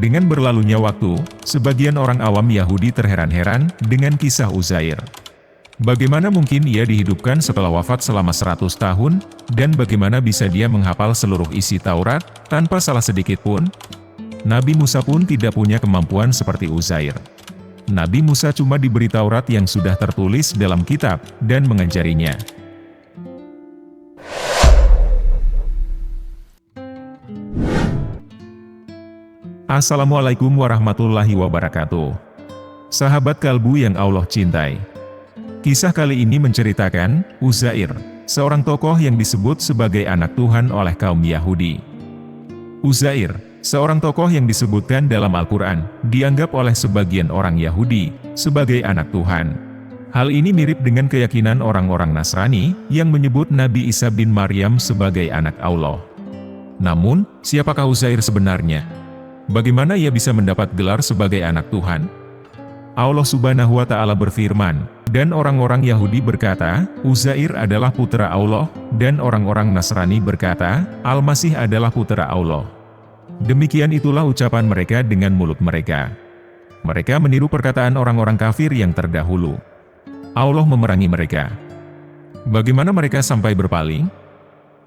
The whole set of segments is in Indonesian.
Dengan berlalunya waktu, sebagian orang awam Yahudi terheran-heran dengan kisah Uzair. Bagaimana mungkin ia dihidupkan setelah wafat selama 100 tahun, dan bagaimana bisa dia menghafal seluruh isi Taurat, tanpa salah sedikit pun? Nabi Musa pun tidak punya kemampuan seperti Uzair. Nabi Musa cuma diberi Taurat yang sudah tertulis dalam kitab, dan mengajarinya. Assalamualaikum warahmatullahi wabarakatuh. Sahabat kalbu yang Allah cintai. Kisah kali ini menceritakan Uzair, seorang tokoh yang disebut sebagai anak Tuhan oleh kaum Yahudi. Uzair, seorang tokoh yang disebutkan dalam Al-Quran, dianggap oleh sebagian orang Yahudi sebagai anak Tuhan. Hal ini mirip dengan keyakinan orang-orang Nasrani yang menyebut Nabi Isa bin Maryam sebagai anak Allah. Namun, siapakah Uzair sebenarnya? Bagaimana ia bisa mendapat gelar sebagai anak Tuhan? Allah Subhanahu wa Ta'ala berfirman, dan orang-orang Yahudi berkata, Uzair adalah putra Allah, dan orang-orang Nasrani berkata, Al-Masih adalah putra Allah. Demikian itulah ucapan mereka dengan mulut mereka. Mereka meniru perkataan orang-orang kafir yang terdahulu. Allah memerangi mereka. Bagaimana mereka sampai berpaling?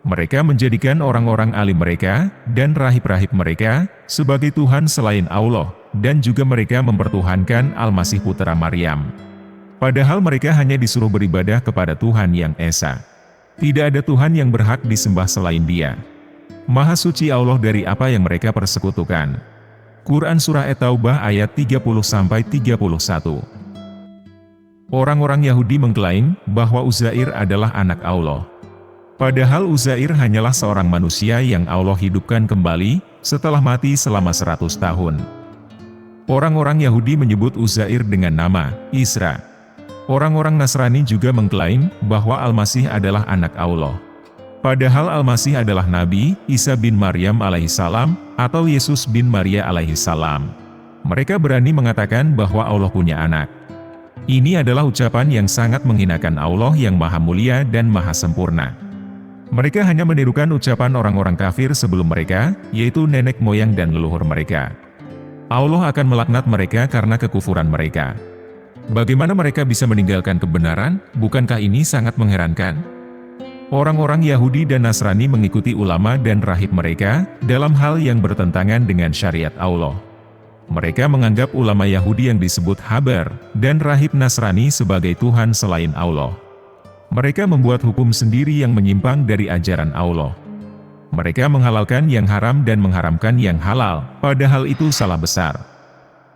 Mereka menjadikan orang-orang alim mereka, dan rahib-rahib mereka, sebagai Tuhan selain Allah, dan juga mereka mempertuhankan Al-Masih putra Maryam. Padahal mereka hanya disuruh beribadah kepada Tuhan yang Esa. Tidak ada Tuhan yang berhak disembah selain Dia. Maha suci Allah dari apa yang mereka persekutukan. Quran Surah At-Taubah ayat 30-31. Orang-orang Yahudi mengklaim bahwa Uzair adalah anak Allah. Padahal Uzair hanyalah seorang manusia yang Allah hidupkan kembali setelah mati selama 100 tahun. Orang-orang Yahudi menyebut Uzair dengan nama Isra. Orang-orang Nasrani juga mengklaim bahwa Al-Masih adalah anak Allah. Padahal Al-Masih adalah Nabi Isa bin Maryam alaihissalam atau Yesus bin Maria alaihissalam. Mereka berani mengatakan bahwa Allah punya anak. Ini adalah ucapan yang sangat menghinakan Allah yang maha mulia dan maha sempurna. Mereka hanya menirukan ucapan orang-orang kafir sebelum mereka, yaitu nenek moyang dan leluhur mereka. Allah akan melaknat mereka karena kekufuran mereka. Bagaimana mereka bisa meninggalkan kebenaran? Bukankah ini sangat mengherankan? Orang-orang Yahudi dan Nasrani mengikuti ulama dan rahib mereka dalam hal yang bertentangan dengan syariat Allah. Mereka menganggap ulama Yahudi yang disebut Habar dan rahib Nasrani sebagai Tuhan selain Allah. Mereka membuat hukum sendiri yang menyimpang dari ajaran Allah. Mereka menghalalkan yang haram dan mengharamkan yang halal, padahal itu salah besar.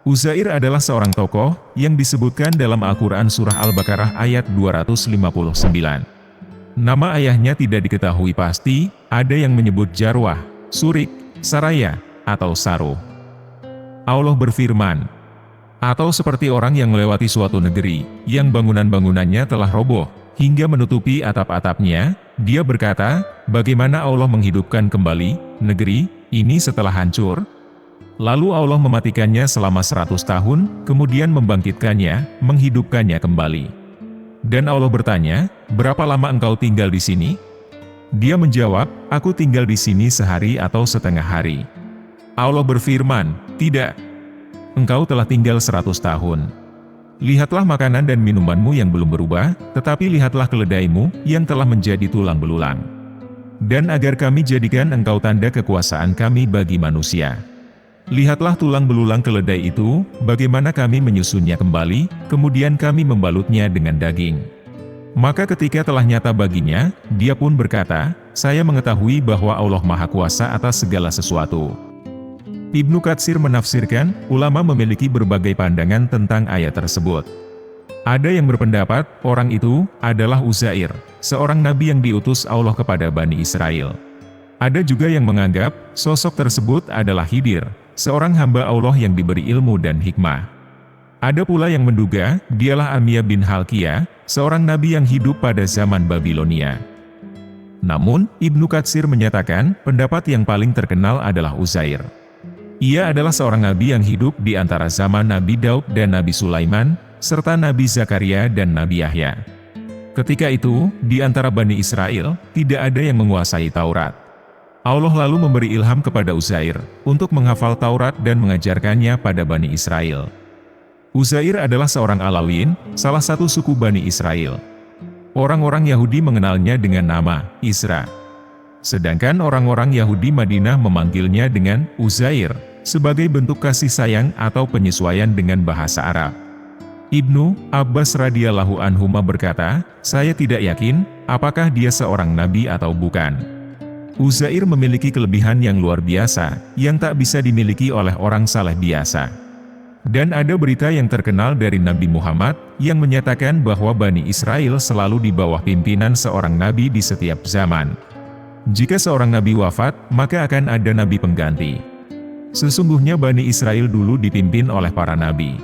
Uzair adalah seorang tokoh yang disebutkan dalam Al-Quran Surah Al-Baqarah ayat 259. Nama ayahnya tidak diketahui pasti, ada yang menyebut Jarwah, Surik, Saraya, atau Saruh. Allah berfirman, atau seperti orang yang melewati suatu negeri, yang bangunan-bangunannya telah roboh, hingga menutupi atap-atapnya, dia berkata, bagaimana Allah menghidupkan kembali negeri ini setelah hancur? Lalu Allah mematikannya selama 100 tahun, kemudian membangkitkannya, menghidupkannya kembali. Dan Allah bertanya, berapa lama engkau tinggal di sini? Dia menjawab, aku tinggal di sini sehari atau setengah hari. Allah berfirman, tidak. Engkau telah tinggal 100 tahun. Lihatlah makanan dan minumanmu yang belum berubah, tetapi lihatlah keledaimu yang telah menjadi tulang belulang. Dan agar kami jadikan engkau tanda kekuasaan kami bagi manusia. Lihatlah tulang belulang keledai itu, bagaimana kami menyusunnya kembali, kemudian kami membalutnya dengan daging. Maka ketika telah nyata baginya, dia pun berkata, saya mengetahui bahwa Allah Maha Kuasa atas segala sesuatu. Ibnu Katsir menafsirkan, ulama memiliki berbagai pandangan tentang ayat tersebut. Ada yang berpendapat, orang itu adalah Uzair, seorang nabi yang diutus Allah kepada Bani Israel. Ada juga yang menganggap, sosok tersebut adalah Khidir, seorang hamba Allah yang diberi ilmu dan hikmah. Ada pula yang menduga, dialah Amiyah bin Halqiyah, seorang nabi yang hidup pada zaman Babilonia. Namun, Ibnu Katsir menyatakan, pendapat yang paling terkenal adalah Uzair. Ia adalah seorang nabi yang hidup di antara zaman Nabi Daud dan Nabi Sulaiman, serta Nabi Zakaria dan Nabi Yahya. Ketika itu, di antara Bani Israel, tidak ada yang menguasai Taurat. Allah lalu memberi ilham kepada Uzair untuk menghafal Taurat dan mengajarkannya pada Bani Israel. Uzair adalah seorang Alawin, salah satu suku Bani Israel. Orang-orang Yahudi mengenalnya dengan nama Isra. Sedangkan orang-orang Yahudi Madinah memanggilnya dengan Uzair, sebagai bentuk kasih sayang atau penyesuaian dengan bahasa Arab. Ibnu Abbas radhiyallahu anhuma berkata, "Saya tidak yakin, apakah dia seorang nabi atau bukan." Uzair memiliki kelebihan yang luar biasa, yang tak bisa dimiliki oleh orang saleh biasa. Dan ada berita yang terkenal dari Nabi Muhammad, yang menyatakan bahwa Bani Israel selalu di bawah pimpinan seorang nabi di setiap zaman. Jika seorang nabi wafat, maka akan ada nabi pengganti. Sesungguhnya Bani Israel dulu dipimpin oleh para nabi.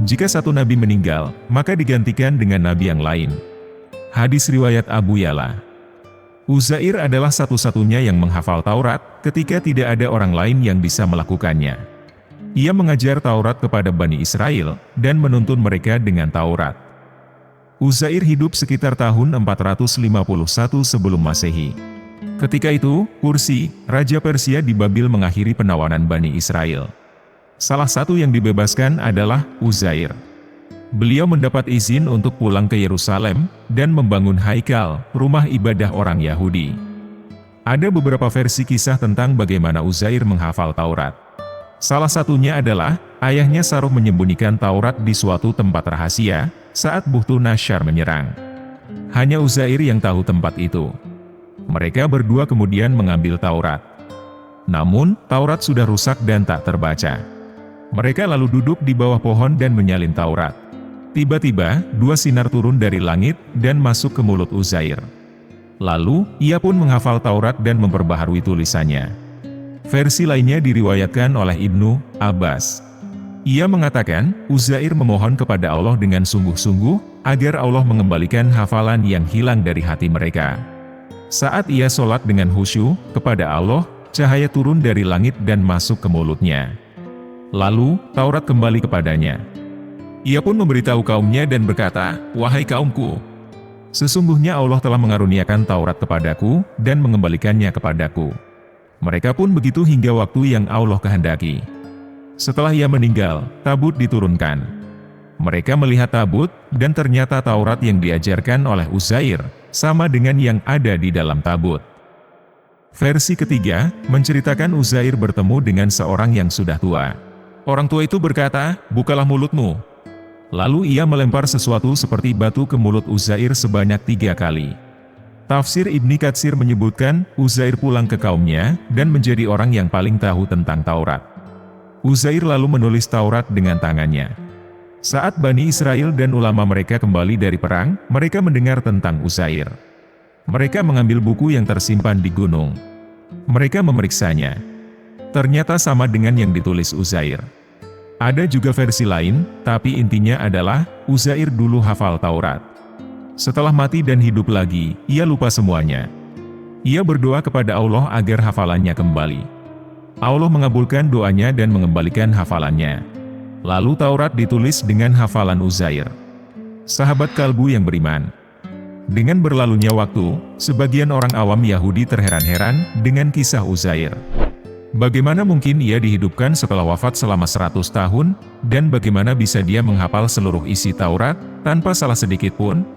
Jika satu nabi meninggal, maka digantikan dengan nabi yang lain. Hadis riwayat Abu Ya'la. Uzair adalah satu-satunya yang menghafal Taurat, ketika tidak ada orang lain yang bisa melakukannya. Ia mengajar Taurat kepada Bani Israel, dan menuntun mereka dengan Taurat. Uzair hidup sekitar tahun 451 sebelum Masehi. Ketika itu, Kursi, Raja Persia di Babil mengakhiri penawanan Bani Israel. Salah satu yang dibebaskan adalah Uzair. Beliau mendapat izin untuk pulang ke Yerusalem, dan membangun Haikal, rumah ibadah orang Yahudi. Ada beberapa versi kisah tentang bagaimana Uzair menghafal Taurat. Salah satunya adalah, ayahnya Saruh menyembunyikan Taurat di suatu tempat rahasia, saat Buhtu Nasyar menyerang. Hanya Uzair yang tahu tempat itu. Mereka berdua kemudian mengambil Taurat. Namun, Taurat sudah rusak dan tak terbaca. Mereka lalu duduk di bawah pohon dan menyalin Taurat. Tiba-tiba, dua sinar turun dari langit dan masuk ke mulut Uzair. Lalu, ia pun menghafal Taurat dan memperbaharui tulisannya. Versi lainnya diriwayatkan oleh Ibnu Abbas. Ia mengatakan, Uzair memohon kepada Allah dengan sungguh-sungguh, agar Allah mengembalikan hafalan yang hilang dari hati mereka. Saat ia sholat dengan khusyuk kepada Allah, cahaya turun dari langit dan masuk ke mulutnya. Lalu, Taurat kembali kepadanya. Ia pun memberitahu kaumnya dan berkata, "Wahai kaumku, sesungguhnya Allah telah mengaruniakan Taurat kepadaku, dan mengembalikannya kepadaku." Mereka pun begitu hingga waktu yang Allah kehendaki. Setelah ia meninggal, tabut diturunkan. Mereka melihat tabut, dan ternyata Taurat yang diajarkan oleh Uzair, sama dengan yang ada di dalam tabut. Versi ketiga, menceritakan Uzair bertemu dengan seorang yang sudah tua. Orang tua itu berkata, "Bukalah mulutmu." Lalu ia melempar sesuatu seperti batu ke mulut Uzair sebanyak 3 kali. Tafsir Ibni Katsir menyebutkan, Uzair pulang ke kaumnya, dan menjadi orang yang paling tahu tentang Taurat. Uzair lalu menulis Taurat dengan tangannya. Saat Bani Israel dan ulama mereka kembali dari perang, mereka mendengar tentang Uzair. Mereka mengambil buku yang tersimpan di gunung. Mereka memeriksanya. Ternyata sama dengan yang ditulis Uzair. Ada juga versi lain, tapi intinya adalah, Uzair dulu hafal Taurat. Setelah mati dan hidup lagi, ia lupa semuanya. Ia berdoa kepada Allah agar hafalannya kembali. Allah mengabulkan doanya dan mengembalikan hafalannya. Lalu Taurat ditulis dengan hafalan Uzair. Sahabat kalbu yang beriman. Dengan berlalunya waktu, sebagian orang awam Yahudi terheran-heran dengan kisah Uzair. Bagaimana mungkin ia dihidupkan setelah wafat selama 100 tahun, dan bagaimana bisa dia menghafal seluruh isi Taurat, tanpa salah sedikit pun?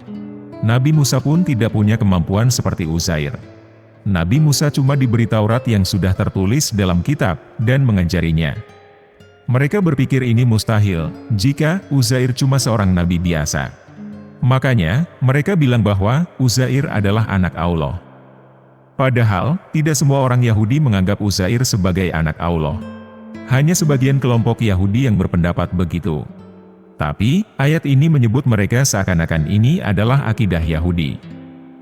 Nabi Musa pun tidak punya kemampuan seperti Uzair. Nabi Musa cuma diberi Taurat yang sudah tertulis dalam kitab, dan mengajarinya. Mereka berpikir ini mustahil, jika Uzair cuma seorang nabi biasa. Makanya, mereka bilang bahwa Uzair adalah anak Allah. Padahal, tidak semua orang Yahudi menganggap Uzair sebagai anak Allah. Hanya sebagian kelompok Yahudi yang berpendapat begitu. Tapi, ayat ini menyebut mereka seakan-akan ini adalah akidah Yahudi.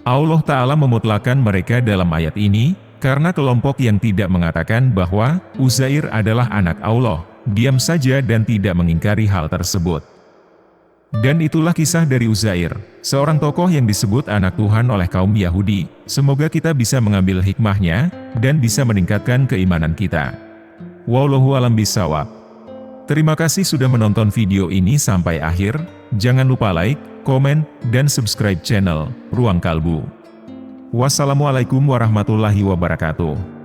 Allah Ta'ala memutlakan mereka dalam ayat ini, karena kelompok yang tidak mengatakan bahwa Uzair adalah anak Allah, diam saja dan tidak mengingkari hal tersebut. Dan itulah kisah dari Uzair, seorang tokoh yang disebut anak Tuhan oleh kaum Yahudi. Semoga kita bisa mengambil hikmahnya, dan bisa meningkatkan keimanan kita. Wallahu a'lam bishawab. Terima kasih sudah menonton video ini sampai akhir. Jangan lupa like, komen, dan subscribe channel Ruang Kalbu. Wassalamualaikum warahmatullahi wabarakatuh.